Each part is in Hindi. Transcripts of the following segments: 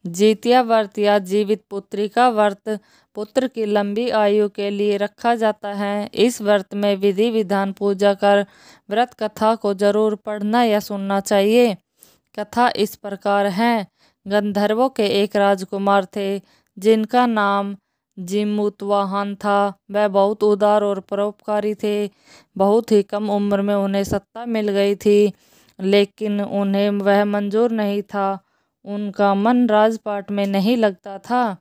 जितिया व्रत या जीवित पुत्री का व्रत पुत्र की लंबी आयु के लिए रखा जाता है। इस व्रत में विधि विधान पूजा कर व्रत कथा को जरूर पढ़ना या सुनना चाहिए। कथा इस प्रकार है। गंधर्वों के एक राजकुमार थे जिनका नाम जीमूतवाहन था। वह बहुत उदार और परोपकारी थे। बहुत ही कम उम्र में उन्हें सत्ता मिल गई थी, लेकिन उन्हें वह मंजूर नहीं था। उनका मन राजपाट में नहीं लगता था।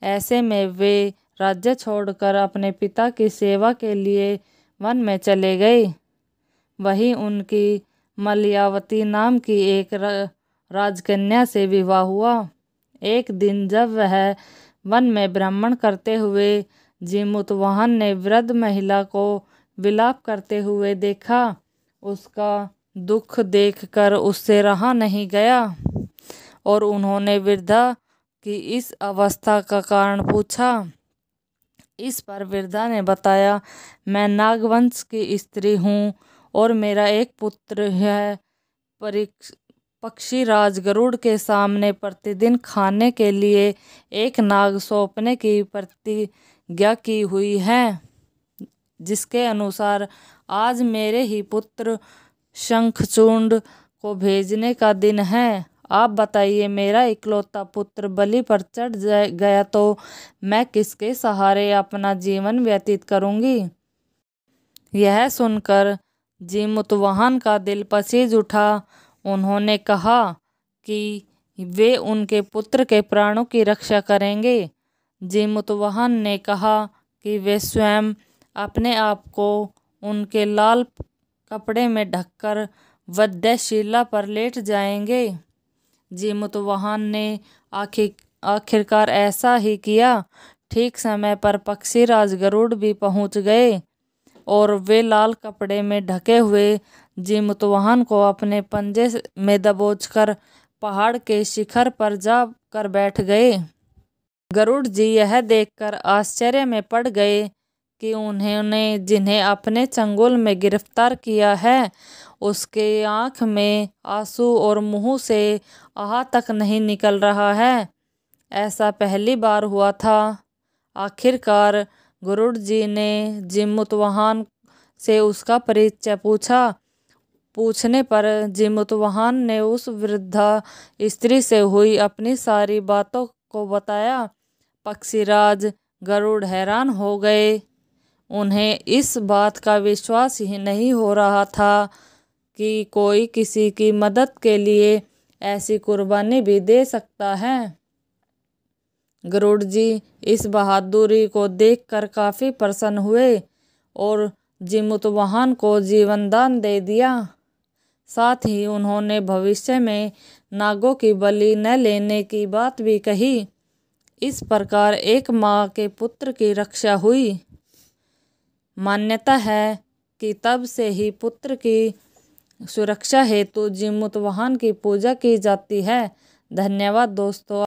ऐसे में वे राज्य छोड़कर अपने पिता की सेवा के लिए वन में चले गए। वहीं उनकी मलयावती नाम की एक राजकन्या से विवाह हुआ। एक दिन जब वह वन में भ्रमण करते हुए जीमूतवाहन ने वृद्ध महिला को विलाप करते हुए देखा। उसका दुख देखकर उससे रहा नहीं गया और उन्होंने वृद्धा की इस अवस्था का कारण पूछा। इस पर वृद्धा ने बताया, मैं नागवंश की स्त्री हूँ और मेरा एक पुत्र है। पक्षीराज गरुड़ के सामने प्रतिदिन खाने के लिए एक नाग सौंपने की प्रतिज्ञा की हुई है, जिसके अनुसार आज मेरे ही पुत्र शंखचूंड को भेजने का दिन है। आप बताइए, मेरा इकलौता पुत्र बलि पर चढ़ गया तो मैं किसके सहारे अपना जीवन व्यतीत करूंगी। यह सुनकर जीमूतवाहन का दिल पसीज उठा। उन्होंने कहा कि वे उनके पुत्र के प्राणों की रक्षा करेंगे। जीमूतवाहन ने कहा कि वे स्वयं अपने आप को उनके लाल कपड़े में ढककर वध्यशिला पर लेट जाएंगे। जीमूतवाहन ने आखिरकार ऐसा ही किया। ठीक समय पर पक्षीराज गरुड़ भी पहुंच गए और वे लाल कपड़े में ढके हुए जीमूतवाहन को अपने पंजे में दबोचकर पहाड़ के शिखर पर जा कर बैठ गए। गरुड़ जी यह देखकर आश्चर्य में पड़ गए कि उन्होंने जिन्हें अपने चंगुल में गिरफ्तार किया है उसके आँख में आंसू और मुंह से आह तक नहीं निकल रहा है। ऐसा पहली बार हुआ था। आखिरकार गरुड़ जी ने जीमूतवाहन से उसका परिचय पूछा। पूछने पर जीमूतवाहन ने उस वृद्धा स्त्री से हुई अपनी सारी बातों को बताया। पक्षीराज गरुड़ हैरान हो गए। उन्हें इस बात का विश्वास ही नहीं हो रहा था कि कोई किसी की मदद के लिए ऐसी कुर्बानी भी दे सकता है। गरुड़ जी इस बहादुरी को देखकर काफी प्रसन्न हुए और जीमूतवाहन को जीवन दान दे दिया। साथ ही उन्होंने भविष्य में नागों की बलि न लेने की बात भी कही। इस प्रकार एक माँ के पुत्र की रक्षा हुई। मान्यता है कि तब से ही पुत्र की सुरक्षा हेतु जीमूतवाहन की पूजा की जाती है। धन्यवाद दोस्तों।